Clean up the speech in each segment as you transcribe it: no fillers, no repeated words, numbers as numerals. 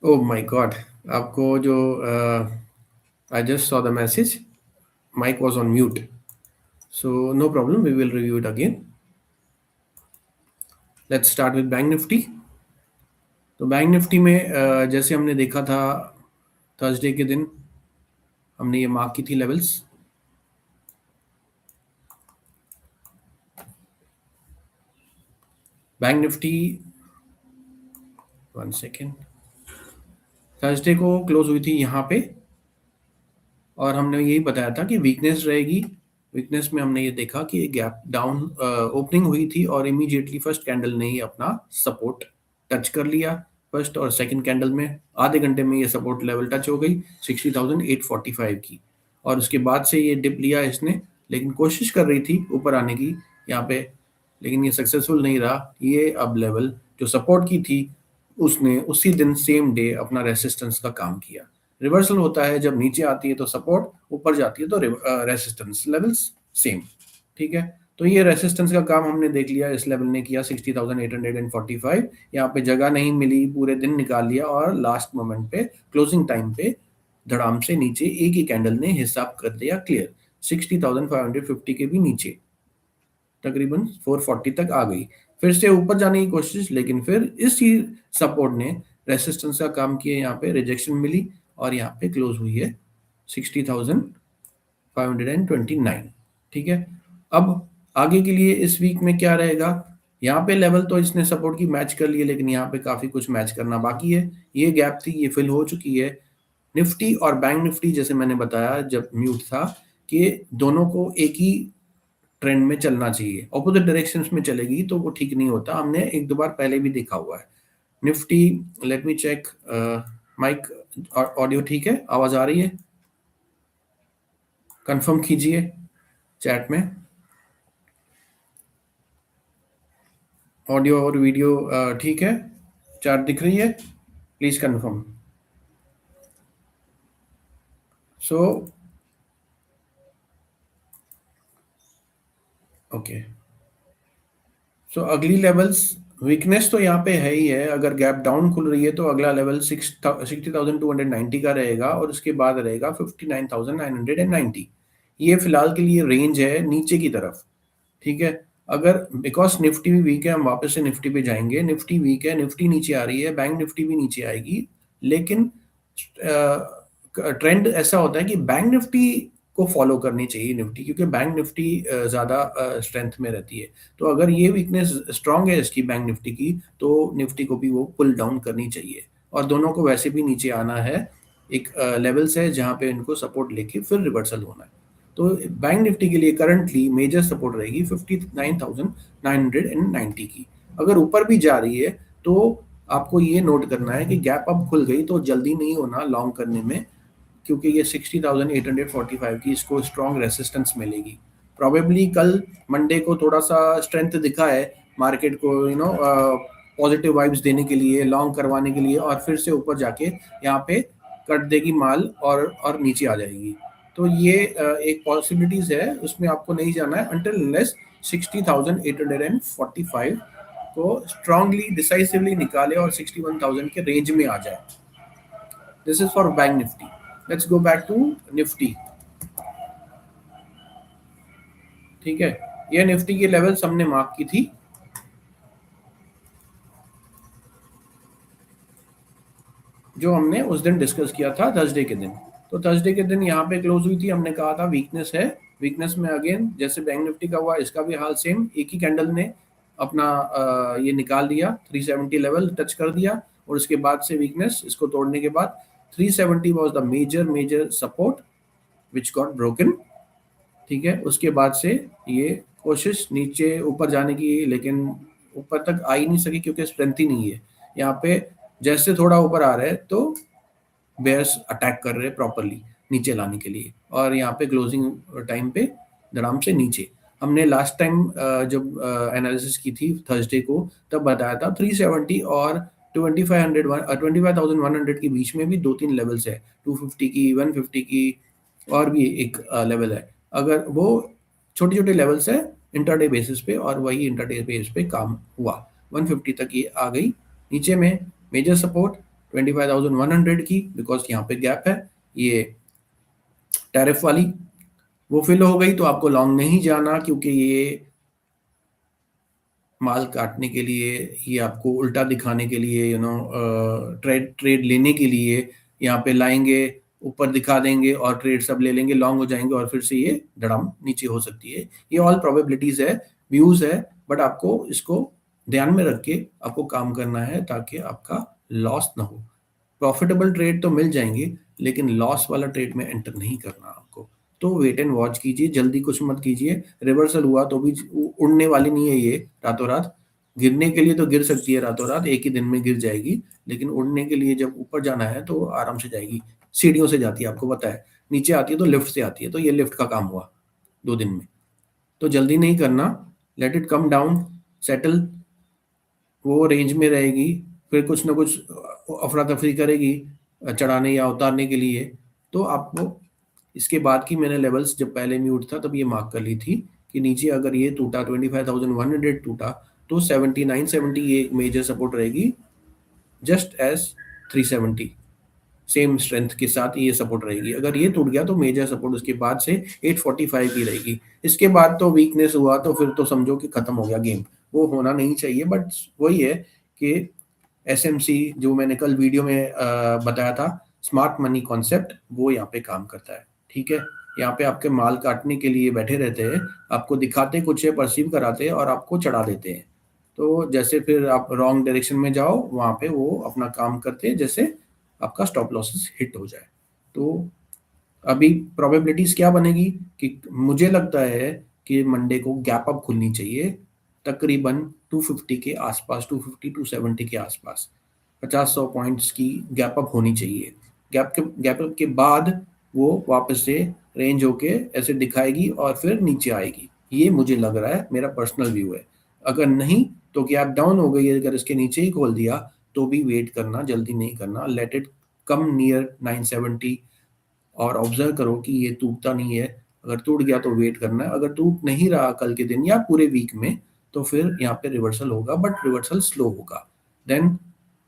Oh my God! आपको जो I just saw the message, mic was on mute. So no problem, we will review it again. Let's start with bank Nifty. तो bank Nifty में जैसे हमने देखा था Thursday के दिन, हमने ये मार्क की थी levels. Bank Nifty, one second, Thursday को क्लोज हुई थी यहाँ पे और हमने यही बताया था कि वीकनेस रहेगी। वीकनेस में हमने ये देखा कि ये गैप डाउन ओपनिंग हुई थी और इमीडिएटली फर्स्ट कैंडल ने ही अपना सपोर्ट टच कर लिया। फर्स्ट और सेकंड कैंडल में आधे घंटे में ये सपोर्ट लेवल टच हो गई 60,845 की, और उसके बाद से ये डिप लिया इसने, लेकिन कोशिश कर रही थी ऊपर आने की यहाँ पे, लेकिन ये सक्सेसफुल नहीं रहा। ये अब लेवल जो सपोर्ट की थी उसने उसी दिन सेम डे अपना रेसिस्टेंस का काम किया। रिवर्सल होता है जब नीचे आती है तो सपोर्ट, ऊपर जाती है तो रेसिस्टेंस, लेवल्स सेम। ठीक है, तो ये रेसिस्टेंस का काम हमने देख लिया, इस लेवल ने किया 60,845। यहाँ पे जगह नहीं मिली, पूरे दिन निकाल लिया और लास्ट मोमेंट पे क्लोजिंग टाइम पे धड़ाम से नीचे एक ही कैंडल ने हिसाब कर दिया क्लियर, 60,550 के भी नीचे, तकरीबन 440 तक आ गई। फिर से ऊपर जाने की कोशिश, लेकिन फिर इसी सपोर्ट ने रेसिस्टेंस का काम किया, यहाँ पे रिजेक्शन मिली और यहाँ पे क्लोज हुई है 60,529। ठीक है, अब आगे के लिए इस वीक में क्या रहेगा? यहाँ पे लेवल तो इसने सपोर्ट की मैच कर लिए, लेकिन यहाँ पे काफी कुछ मैच करना बाकी है। ये गैप थी, ये फिल हो चुकी है। निफ्टी और बैंक निफ्टी, जैसे मैंने बताया जब म्यूट था, कि दोनों को एक ही ट्रेंड में चलना चाहिए। ऑपोजिट डायरेक्शंस में चलेगी तो वो ठीक नहीं होता, हमने एक दो बार पहले भी देखा हुआ है। Nifty, let me check, mic audio ठीक है, आवाज आ रही है? कंफर्म कीजिए चैट में, ऑडियो और वीडियो ठीक है, चैट दिख रही है, प्लीज कंफर्म। सो ओके, सो अगली लेवल्स, वीकनेस तो यहाँ पे है ही है। अगर गैप डाउन खुल रही है तो अगला लेवल 60,290 का रहेगा और उसके बाद रहेगा 59,990। ये फिलहाल के लिए रेंज है नीचे की तरफ। ठीक है, अगर बिकॉज निफ्टी भी वीक है, हम वापस से निफ्टी पे जाएंगे। निफ्टी वीक है, निफ्टी नीचे आ रही है, बैंक निफ्टी भी नीचे आएगी, लेकिन ट्रेंड ऐसा होता है कि बैंक निफ्टी को फॉलो करनी चाहिए निफ्टी, क्योंकि बैंक निफ्टी ज्यादा स्ट्रेंथ में रहती है। तो अगर ये वीकनेस स्ट्रांग है इसकी बैंक निफ्टी की, तो निफ्टी को भी वो पुल डाउन करनी चाहिए। और दोनों को वैसे भी नीचे आना है, एक लेवल्स है जहां पे इनको सपोर्ट लेके फिर रिवर्सल होना है। तो बैंक निफ्टी के लिए करंटली मेजर सपोर्ट रहेगी 59,990 की। अगर ऊपर भी जा रही है तो आपको ये नोट करना है कि गैप अब खुल गई तो जल्दी नहीं होना लॉन्ग करने में, क्योंकि ये 60,845 की इसको स्ट्रॉन्ग रेसिस्टेंस मिलेगी। प्रॉबेबली कल मंडे को थोड़ा सा स्ट्रेंथ दिखा है मार्केट को, पॉजिटिव वाइब्स देने के लिए, लॉन्ग करवाने के लिए, और फिर से ऊपर जाके यहाँ पे कट देगी माल और नीचे आ जाएगी। तो ये एक पॉसिबिलिटीज है, उसमें आपको नहीं जाना है अंटिल अनलेस 60,845 को स्ट्रांगली डिसाइसिवली निकाले और 61,000 के रेंज में आ जाए। This is for bank Nifty. Let's go back to Nifty. ठीक है, ये निफ्टी की लेवल्स हमने मार्क की थी, जो हमने उस दिन डिस्कस किया था थर्सडे के दिन। तो थर्सडे के दिन यहाँ पे क्लोज हुई थी, हमने कहा था वीकनेस है। वीकनेस में अगेन जैसे बैंक निफ्टी का हुआ, इसका भी हाल सेम, एक ही कैंडल ने अपना ये निकाल दिया, 370 लेवल टच कर दिया, और उसके बाद से वीकनेस, इसको तोड़ने के बाद 370 was the major support which got broken. ठीक है, उसके बाद से ये कोशिश नीचे ऊपर जाने की, लेकिन ऊपर तक आ ही नहीं सकी क्योंकि स्ट्रेंथ ही नहीं है यहाँ पे। जैसे थोड़ा ऊपर आ रहे हैं तो बेयर्स अटैक कर रहे हैं प्रॉपरली नीचे लाने के लिए, और यहाँ पे क्लोजिंग टाइम पे धड़ाम से नीचे। हमने लास्ट टाइम जब एनालिसिस की थी थर्सडे को, तब बताया था 370 और 25,100 के बीच में भी दो तीन लेवल्स है, 250 की, 150 की, और भी एक लेवल है। अगर वो छोटे छोटे लेवल्स है इंटरडे बेसिस पे, और वही इंटरडे बेसिस पे काम हुआ, 150 तक ये आ गई। नीचे में मेजर सपोर्ट 25,100 की, बिकॉज यहाँ पे गैप है, ये टैरिफ वाली वो फिल हो गई, तो आपको लॉन्ग नहीं जाना, क्योंकि ये माल काटने के लिए, ये आपको उल्टा दिखाने के लिए, ट्रेड ट्रेड लेने के लिए यहाँ पे लाएंगे, ऊपर दिखा देंगे और ट्रेड सब ले लेंगे, लॉन्ग हो जाएंगे और फिर से ये धड़ाम नीचे हो सकती है। ये ऑल प्रोबेबिलिटीज है, व्यूज है, बट आपको इसको ध्यान में रख के आपको काम करना है ताकि आपका लॉस ना हो। प्रॉफिटेबल ट्रेड तो मिल जाएंगे, लेकिन लॉस वाला ट्रेड में एंटर नहीं करना आपको। तो वेट एंड वॉच कीजिए, जल्दी कुछ मत कीजिए। रिवर्सल हुआ तो भी उड़ने वाली नहीं है ये रातों रात। गिरने के लिए तो गिर सकती है रातों रात, एक ही दिन में गिर जाएगी, लेकिन उड़ने के लिए जब ऊपर जाना है तो आराम से जाएगी। सीढ़ियों से जाती है, आपको पता है, नीचे आती है तो लिफ्ट से आती है, तो ये लिफ्ट का काम हुआ 2 दिन में। तो जल्दी नहीं करना, let it come down, settle, वो रेंज में रहेगी, फिर कुछ ना कुछ अफरा तफरी करेगी चढ़ाने या उतारने के लिए। तो आपको इसके बाद की मैंने लेवल्स जब पहले म्यूट था तब ये मार्क कर ली थी कि नीचे अगर ये टूटा 25,100 टूटा तो 7970 ये एक मेजर सपोर्ट रहेगी, जस्ट एज 370 सेम स्ट्रेंथ के साथ ये सपोर्ट रहेगी। अगर ये टूट गया तो मेजर सपोर्ट उसके बाद से 845 की रहेगी। इसके बाद तो वीकनेस हुआ तो फिर तो समझो कि खत्म हो गया गेम, वो होना नहीं चाहिए। बट वही है कि एसएमसी जो मैंने कल वीडियो में बताया था, स्मार्ट मनी कॉन्सेप्ट, वो यहाँ पे काम करता है। ठीक है, यहाँ पे आपके माल काटने के लिए बैठे रहते हैं, आपको दिखाते कुछ है, परसीव कराते हैं और आपको चढ़ा देते हैं। तो जैसे फिर आप रॉन्ग डायरेक्शन में जाओ, वहां पे वो अपना काम करते हैं, जैसे आपका स्टॉप लॉसेस हिट हो जाए। तो अभी प्रोबेबिलिटीज क्या बनेगी कि मुझे लगता है कि मंडे को गैप अप खुलनी चाहिए, तकरीबन 250 के आसपास, 250 270 के आसपास, 50-100 पॉइंट्स की गैप अप होनी चाहिए। गैप अप के बाद वो वापस से रेंज होके ऐसे दिखाएगी और फिर नीचे आएगी, ये मुझे लग रहा है, मेरा पर्सनल व्यू है। अगर नहीं तो गैप डाउन हो गई, अगर इसके नीचे ही खोल दिया तो भी वेट करना, जल्दी नहीं करना, लेट इट कम नियर 970 और ऑब्जर्व करो कि ये टूटता नहीं है। अगर टूट गया तो वेट करना है, अगर टूट नहीं रहा कल के दिन या पूरे वीक में तो फिर यहाँ पे रिवर्सल होगा, बट रिवर्सल स्लो होगा। Then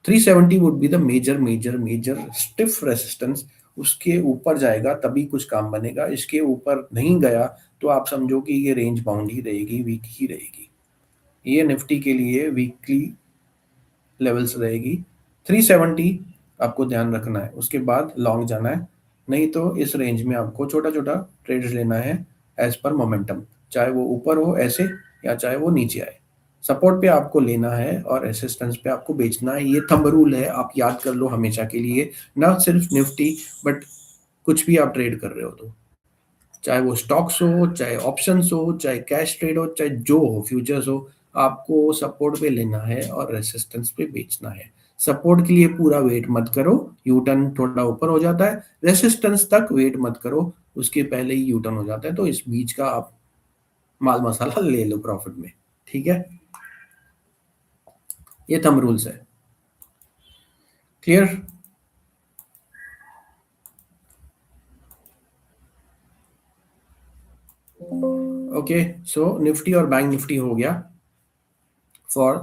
370 would be the major major major stiff resistance, उसके ऊपर जाएगा तभी कुछ काम बनेगा। इसके ऊपर नहीं गया तो आप समझो कि ये रेंज बाउंड ही रहेगी, वीक ही रहेगी। ये निफ्टी के लिए वीकली लेवल्स रहेगी 370, आपको ध्यान रखना है, उसके बाद लॉन्ग जाना है। नहीं तो इस रेंज में आपको छोटा छोटा ट्रेड्स लेना है एज पर मोमेंटम, चाहे वो ऊपर हो ऐसे या चाहे वो नीचे आए। सपोर्ट पे आपको लेना है और रेसिस्टेंस पे आपको बेचना है, ये थंब रूल है, आप याद कर लो हमेशा के लिए। ना सिर्फ निफ्टी, बट कुछ भी आप ट्रेड कर रहे हो तो, चाहे वो स्टॉक्स हो, चाहे ऑप्शंस हो, चाहे कैश ट्रेड हो, चाहे जो हो, फ्यूचर्स हो, आपको सपोर्ट पे लेना है और रेसिस्टेंस पे बेचना है। सपोर्ट के लिए पूरा वेट मत करो, यू टर्न थोड़ा ऊपर हो जाता है, रेसिस्टेंस तक वेट मत करो, उसके पहले ही यू टर्न हो जाता है, तो इस बीच का आप माल मसाला ले लो प्रॉफिट में। ठीक है, ये थंब रूल्स है। क्लियर? ओके, सो निफ्टी और बैंक निफ्टी हो गया फॉर